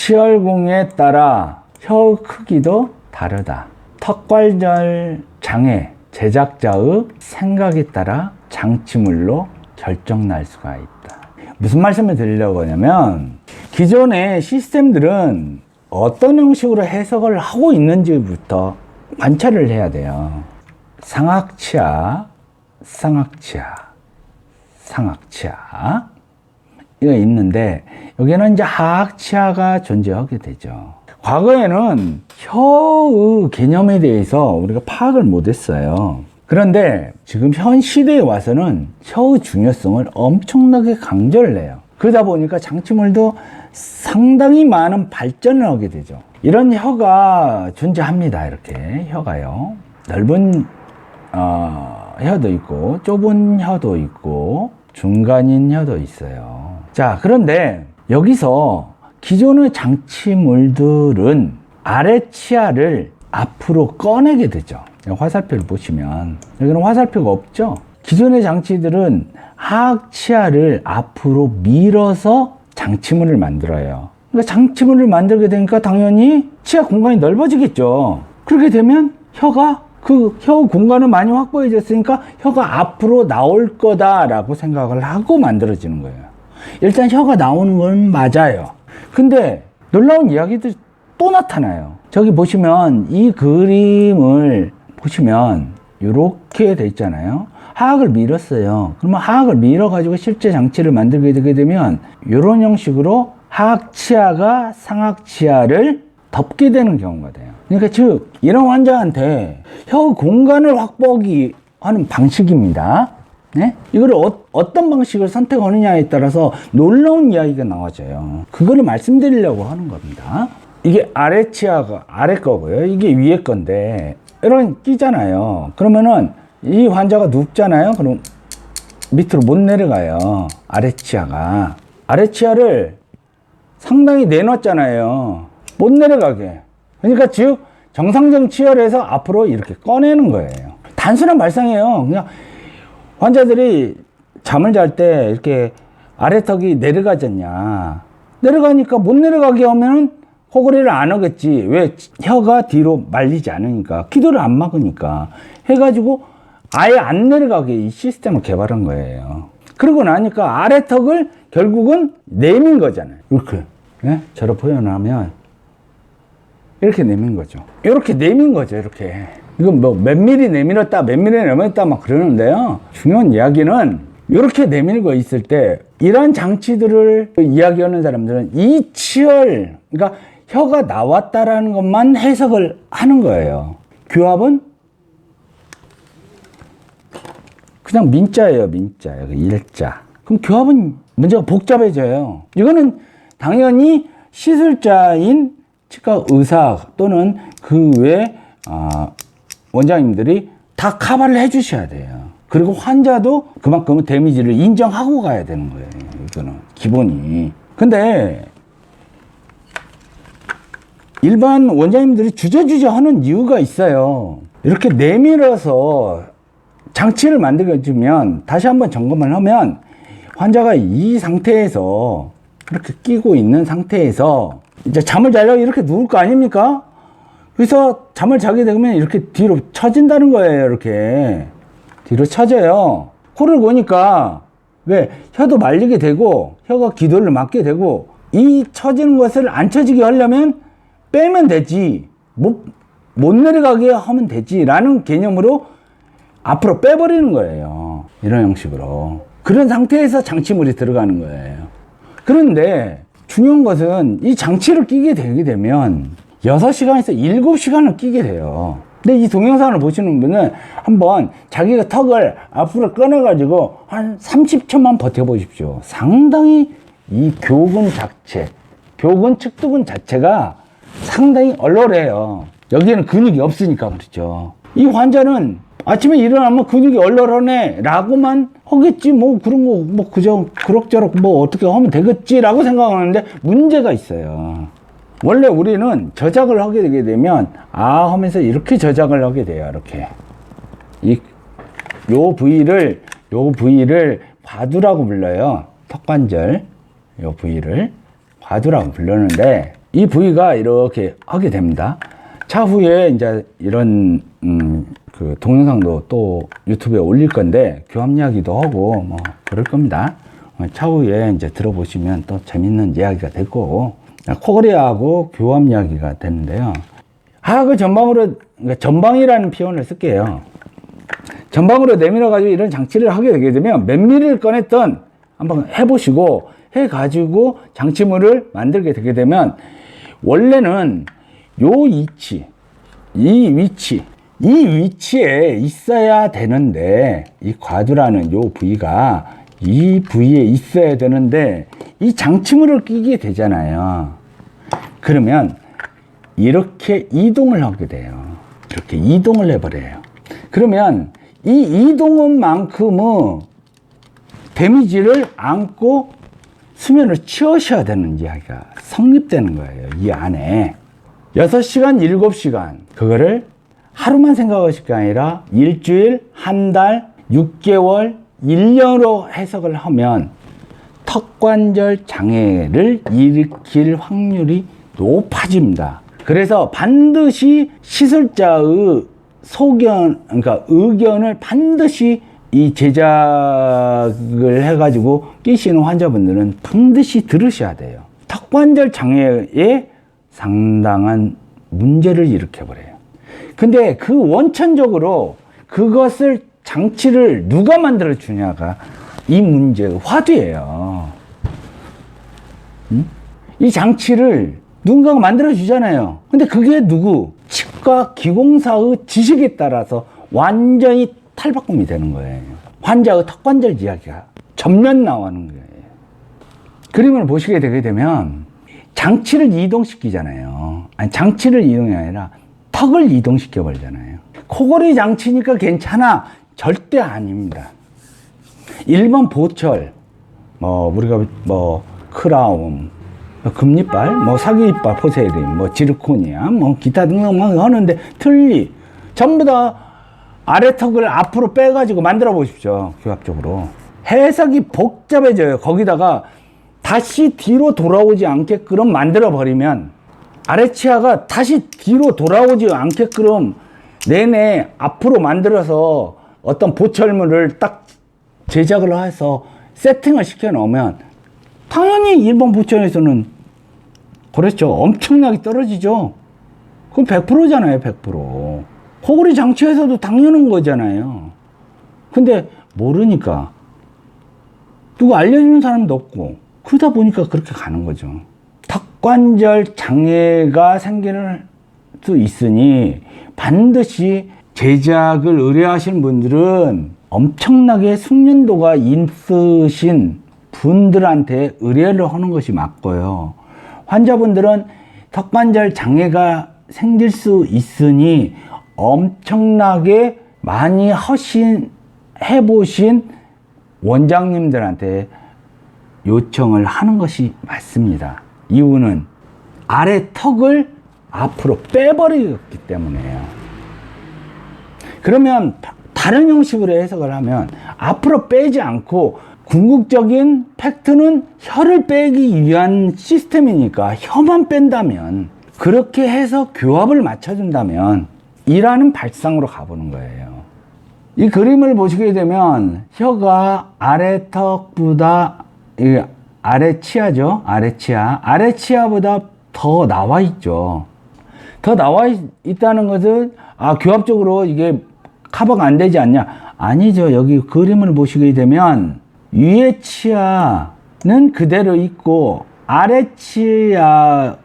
치열공에 따라 혀 크기도 다르다. 턱관절 장애 제작자의 생각에 따라 장치물로 결정날 수가 있다. 무슨 말씀을 드리려고 하냐면 기존의 시스템들은 어떤 형식으로 해석을 하고 있는지부터 관찰을 해야 돼요. 상악치아, 상악치아, 상악치아 이거 있는데 여기는 이제 하악치아가 존재하게 되죠. 과거에는 혀의 개념에 대해서 우리가 파악을 못했어요. 그런데 지금 현 시대에 와서는 혀의 중요성을 엄청나게 강조를 해요. 그러다 보니까 장치물도 상당히 많은 발전을 하게 되죠. 이런 혀가 존재합니다. 이렇게 혀가요. 넓은 혀도 있고 좁은 혀도 있고 중간인 혀도 있어요. 자, 그런데 여기서 기존의 장치물들은 아래 치아를 앞으로 꺼내게 되죠. 화살표를 보시면 여기는 화살표가 없죠. 기존의 장치들은 하악 치아를 앞으로 밀어서 장치물을 만들어요. 그러니까 장치물을 만들게 되니까 당연히 치아 공간이 넓어지겠죠. 그렇게 되면 혀가 그 혀 공간을 많이 확보해졌으니까 혀가 앞으로 나올 거다라고 생각을 하고 만들어지는 거예요. 일단 혀가 나오는 건 맞아요. 근데 놀라운 이야기들이 또 나타나요. 저기 보시면 이 그림을 보시면 이렇게 돼 있잖아요. 하악을 밀었어요. 그러면 하악을 밀어 가지고 실제 장치를 만들게 되게 되면 이런 형식으로 하악 치아가 상악 치아를 덮게 되는 경우가 돼요. 그러니까 즉 이런 환자한테 혀 공간을 확보하기 하는 방식입니다. 네? 이거를 어떤 방식을 선택하느냐에 따라서 놀라운 이야기가 나와져요. 그거를 말씀드리려고 하는 겁니다. 이게 아래 치아가 아래 거고요. 이게 위에 건데 이런 끼잖아요. 그러면은 이 환자가 눕잖아요. 그럼 밑으로 못 내려가요. 아래 치아가. 아래 치아를 상당히 내놨잖아요. 못 내려가게. 그러니까 즉 정상적 치열에서 앞으로 이렇게 꺼내는 거예요. 단순한 발상이에요. 그냥 환자들이 잠을 잘 때 이렇게 아래턱이 내려가졌냐. 내려가니까 못 내려가게 하면은 코골이를 안 하겠지. 왜? 혀가 뒤로 말리지 않으니까. 기도를 안 막으니까. 해가지고 아예 안 내려가게 이 시스템을 개발한 거예요. 그러고 나니까 아래턱을 결국은 내민 거잖아요. 이렇게. 네? 저로 표현하면 이렇게 내민 거죠. 이렇게 내민 거죠. 이렇게. 이건 뭐 몇 미리 내밀었다, 몇 미리 내밀었다 막 그러는데요. 중요한 이야기는 이렇게 내밀고 있을 때 이런 장치들을 이야기하는 사람들은 이 치열, 그러니까 혀가 나왔다라는 것만 해석을 하는 거예요. 규합은 그냥 민자예요. 민자. 여기 일자. 그럼 규합은 문제가 복잡해져요. 이거는 당연히 시술자인 치과 의사 또는 그 외 원장님들이 다 커버를 해 주셔야 돼요. 그리고 환자도 그만큼 데미지를 인정하고 가야 되는 거예요. 이거는 기본이. 근데 일반 원장님들이 주저주저 하는 이유가 있어요. 이렇게 내밀어서 장치를 만들어주면 다시 한번 점검을 하면 환자가 이 상태에서 이렇게 끼고 있는 상태에서 이제 잠을 자려고 이렇게 누울 거 아닙니까? 그래서 잠을 자게 되면 이렇게 뒤로 처진다는 거예요. 이렇게 뒤로 처져요. 코를 고니까 왜 혀도 말리게 되고 혀가 기도를 막게 되고 이 처지는 것을 안 처지게 하려면 빼면 되지 못 내려가게 하면 되지 라는 개념으로 앞으로 빼버리는 거예요. 이런 형식으로. 그런 상태에서 장치물이 들어가는 거예요. 그런데 중요한 것은 이 장치를 끼게 되게 되면 6시간에서 7시간을 끼게 돼요. 근데 이 동영상을 보시는 분은 한번 자기가 턱을 앞으로 꺼내가지고 한 30초만 버텨보십시오. 상당히 이 교근 자체, 교근 측두근 자체가 상당히 얼얼해요. 여기에는 근육이 없으니까 그렇죠. 이 환자는 아침에 일어나면 근육이 얼얼하네 라고만 하겠지 뭐 그런 거 뭐 그저 그럭저럭 뭐 어떻게 하면 되겠지 라고 생각하는데 문제가 있어요. 원래 우리는 저작을 하게 되게 되면 하면서 이렇게 저작을 하게 돼요. 이렇게 요 부위를 과두라고 불러요. 턱관절 요 부위를 과두라고 부르는데 이 부위가 이렇게 하게 됩니다. 차후에 이제 이런 그 동영상도 또 유튜브에 올릴 건데 교합 이야기도 하고 뭐 그럴 겁니다. 차후에 이제 들어보시면 또 재밌는 이야기가 될 거고, 코골이하고 교합 이야기가 되는데요. 하악을 전방으로, 그러니까 전방이라는 표현을 쓸게요. 전방으로 내밀어 가지고 이런 장치를 하게 되게 되면 몇 미리를 꺼냈던 한번 해보시고 해가지고 장치물을 만들게 되게 되면 원래는 요 위치, 이 위치에 있어야 되는데, 이 과두라는 요 부위가 이 부위에 있어야 되는데 이 장치물을 끼게 되잖아요. 그러면 이렇게 이동을 하게 돼요. 이렇게 이동을 해버려요. 그러면 이 이동은만큼은 데미지를 안고 수면을 치우셔야 되는 이야기가 성립되는 거예요. 이 안에 6시간, 7시간 그거를 하루만 생각하실 게 아니라 일주일, 한 달, 6개월, 1년으로 해석을 하면 턱관절 장애를 일으킬 확률이 높아집니다. 그래서 반드시 시술자의 그러니까 의견을 반드시 이 제작을 해가지고 끼시는 환자분들은 반드시 들으셔야 돼요. 턱관절 장애에 상당한 문제를 일으켜버려요. 근데 그 원천적으로 그것을 장치를 누가 만들어 주냐가 이 문제의 화두예요. 이 장치를 누군가가 만들어 주잖아요. 근데 그게 누구? 치과 기공사의 지식에 따라서 완전히 탈바꿈이 되는 거예요. 환자의 턱관절 이야기가 전면 나오는 거예요. 그림을 보시게 되게 되면 장치를 이동시키잖아요. 아니, 장치를 이동이 아니라 턱을 이동시켜 버리잖아요. 코골이 장치니까 괜찮아. 절대 아닙니다. 일반 보철, 우리가 크라운, 금리빨, 사기이빨, 포세린, 지르코니아, 기타 등등 하는데 전부 다 아래턱을 앞으로 빼가지고 만들어 보십시오. 교합적으로. 해석이 복잡해져요. 거기다가 다시 뒤로 돌아오지 않게끔 만들어 버리면 아래치아가 다시 뒤로 돌아오지 않게끔 내내 앞으로 만들어서 어떤 보철물을 딱 제작을 해서 세팅을 시켜 놓으면 당연히 일본 보철에서는 그렇죠. 엄청나게 떨어지죠. 그건 100%잖아요. 100%. 코골이 장치에서도 당연한 거잖아요. 근데 모르니까 누구 알려주는 사람도 없고 그러다 보니까 그렇게 가는 거죠. 턱관절 장애가 생길 수 있으니 반드시 제작을 의뢰하시는 분들은 엄청나게 숙련도가 있으신 분들한테 의뢰를 하는 것이 맞고요. 환자분들은 턱관절 장애가 생길 수 있으니 엄청나게 많이 해보신 원장님들한테 요청을 하는 것이 맞습니다. 이유는 아래 턱을 앞으로 빼버리기 때문에요. 그러면 다른 형식으로 해석을 하면 앞으로 빼지 않고 궁극적인 팩트는 혀를 빼기 위한 시스템이니까 혀만 뺀다면, 그렇게 해서 교합을 맞춰준다면 이라는 발상으로 가보는 거예요. 이 그림을 보시게 되면 혀가 아래턱보다 아래치아죠. 아래치아보다 더 나와 있죠. 더 나와 있다는 것은 교합적으로 이게 커버가 안 되지 않냐? 아니죠. 여기 그림을 보시게 되면 위에 치아는 그대로 있고 아래 치아보다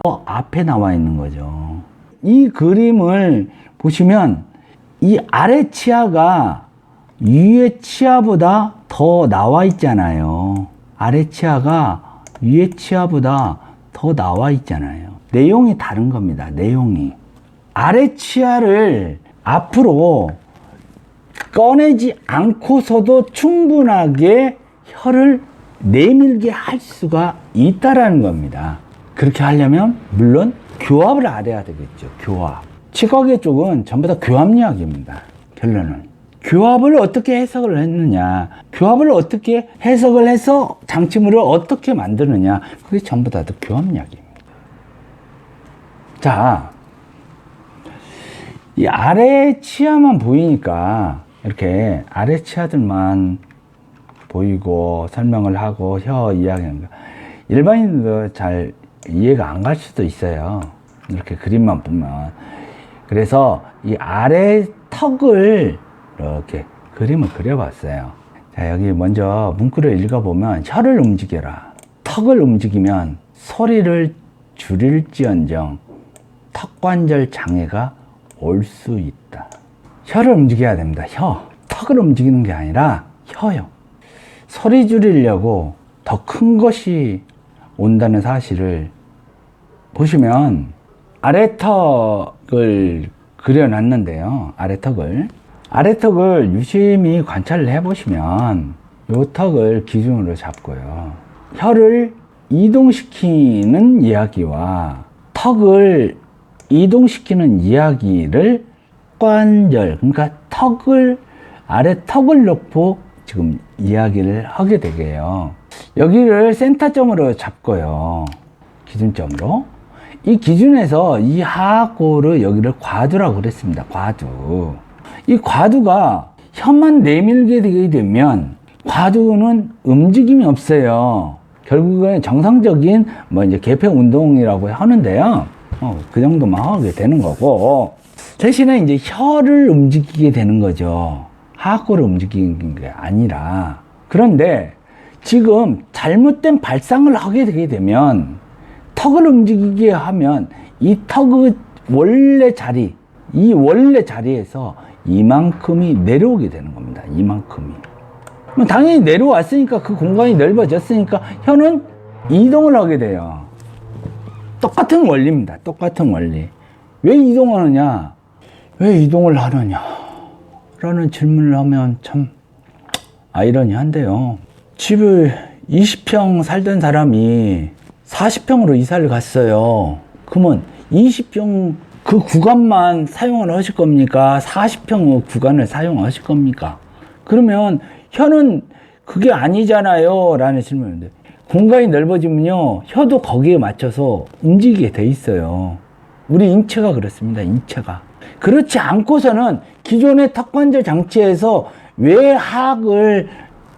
더 앞에 나와 있는 거죠. 이 그림을 보시면 이 아래 치아가 위에 치아보다 더 나와 있잖아요. 아래 치아가 위에 치아보다 더 나와 있잖아요. 내용이 다른 겁니다. 내용이. 아래 치아를 앞으로 꺼내지 않고서도 충분하게 혀를 내밀게 할 수가 있다라는 겁니다. 그렇게 하려면 물론 교합을 알아야 되겠죠. 교합. 치과계 쪽은 전부 다 교합 이야기입니다. 결론은. 교합을 어떻게 해석을 했느냐, 교합을 어떻게 해석을 해서 장치물을 어떻게 만드느냐, 그게 전부 다 교합력입니다. 자, 이 아래 치아만 보이니까 이렇게 아래 치아들만 보이고 설명을 하고 혀 이야기하는 거 일반인들도 잘 이해가 안 갈 수도 있어요. 이렇게 그림만 보면. 그래서 이 아래 턱을 이렇게 그림을 그려봤어요. 자, 여기 먼저 문구를 읽어보면 혀를 움직여라. 턱을 움직이면 소리를 줄일지언정 턱관절 장애가 올 수 있다. 혀를 움직여야 됩니다. 혀. 턱을 움직이는 게 아니라 혀요. 소리 줄이려고 더 큰 것이 온다는 사실을 보시면 아래턱을 그려놨는데요. 아래턱을 유심히 관찰을 해보시면 이 턱을 기준으로 잡고요. 혀를 이동시키는 이야기와 턱을 이동시키는 이야기를 턱관절, 그러니까 아래 턱을 놓고 지금 이야기를 하게 되게요. 여기를 센터점으로 잡고요. 기준점으로. 이 기준에서 이 하악고를 여기를 과두라고 그랬습니다. 과두. 이 과두가 혀만 내밀게 되게 되면 과두는 움직임이 없어요. 결국은 정상적인 이제 개폐 운동이라고 하는데요. 그 정도만 하게 되는 거고. 대신에 이제 혀를 움직이게 되는 거죠. 하악고를 움직이는 게 아니라. 그런데 지금 잘못된 발상을 하게 되게 되면 턱을 움직이게 하면 이 턱의 원래 자리에서 이만큼이 내려오게 되는 겁니다. 이만큼이. 당연히 내려왔으니까 그 공간이 넓어졌으니까 혀는 이동을 하게 돼요. 똑같은 원리입니다. 똑같은 원리. 왜 이동하느냐? 왜 이동을 하느냐? 라는 질문을 하면 참 아이러니한데요. 집을 20평 살던 사람이 40평으로 이사를 갔어요. 그러면 20평 그 구간만 사용을 하실 겁니까? 40평 구간을 사용하실 겁니까? 그러면 혀는 그게 아니잖아요. 라는 질문인데, 공간이 넓어지면요, 혀도 거기에 맞춰서 움직이게 돼 있어요. 우리 인체가 그렇습니다. 인체가. 그렇지 않고서는 기존의 턱관절 장치에서 왜 하악을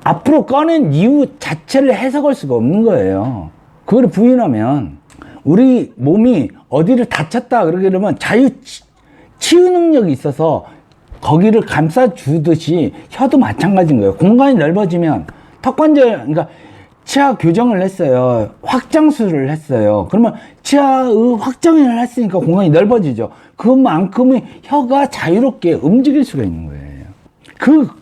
앞으로 꺼낸 이유 자체를 해석할 수가 없는 거예요. 그걸 부인하면 우리 몸이 어디를 다쳤다 그러게 되면 치유 능력이 있어서 거기를 감싸주듯이 혀도 마찬가지인 거예요. 공간이 넓어지면 턱관절, 그러니까 치아 교정을 했어요. 확장술을 했어요. 그러면 치아의 확장을 했으니까 공간이 넓어지죠. 그만큼의 혀가 자유롭게 움직일 수가 있는 거예요.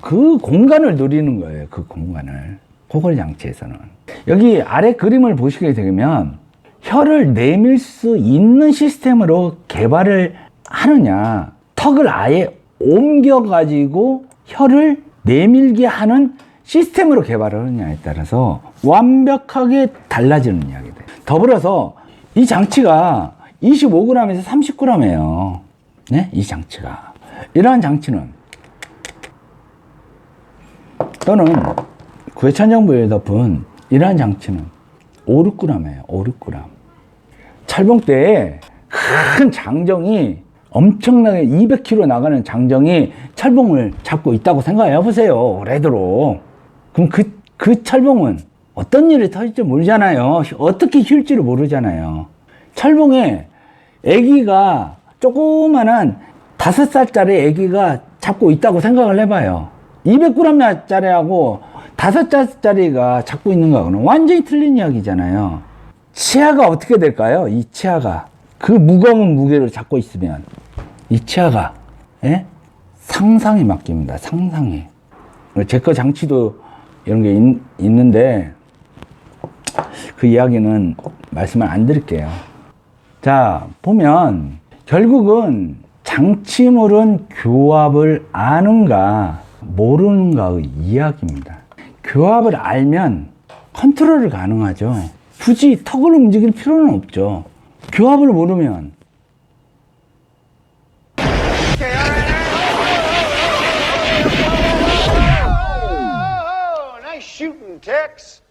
그 공간을 노리는 거예요. 그 공간을. 고걸 장치에서는. 여기 아래 그림을 보시게 되면 혀를 내밀 수 있는 시스템으로 개발을 하느냐, 턱을 아예 옮겨가지고 혀를 내밀게 하는 시스템으로 개발을 하느냐에 따라서 완벽하게 달라지는 이야기들. 더불어서 이 장치가 25g에서 30g이에요. 네? 이 장치가. 이러한 장치는 또는 구해천정부에 덮은 이러한 장치는 5, 6g이에요. 5, 6g. 철봉대에 큰 장정이 엄청나게 200kg 나가는 장정이 철봉을 잡고 있다고 생각해 보세요. 그래도. 그럼 그 철봉은 어떤 일이 터질지 모르잖아요. 어떻게 휠지를 모르잖아요. 철봉에 아기가 조그만한 5살짜리 아기가 잡고 있다고 생각을 해봐요. 200g짜리하고 5살짜리가 잡고 있는 거하고는 완전히 틀린 이야기잖아요. 치아가 어떻게 될까요? 이 치아가 그 무거운 무게를 잡고 있으면 이 치아가 상상에 맡깁니다. 상상에. 제 거 장치도 이런 게 있는데 그 이야기는 말씀을 안 드릴게요. 자, 보면 결국은 장치물은 교합을 아는가 모르는가의 이야기입니다. 교합을 알면 컨트롤이 가능하죠. 굳이 턱을 움직일 필요는 없죠. 교합을 모르면 mutant texts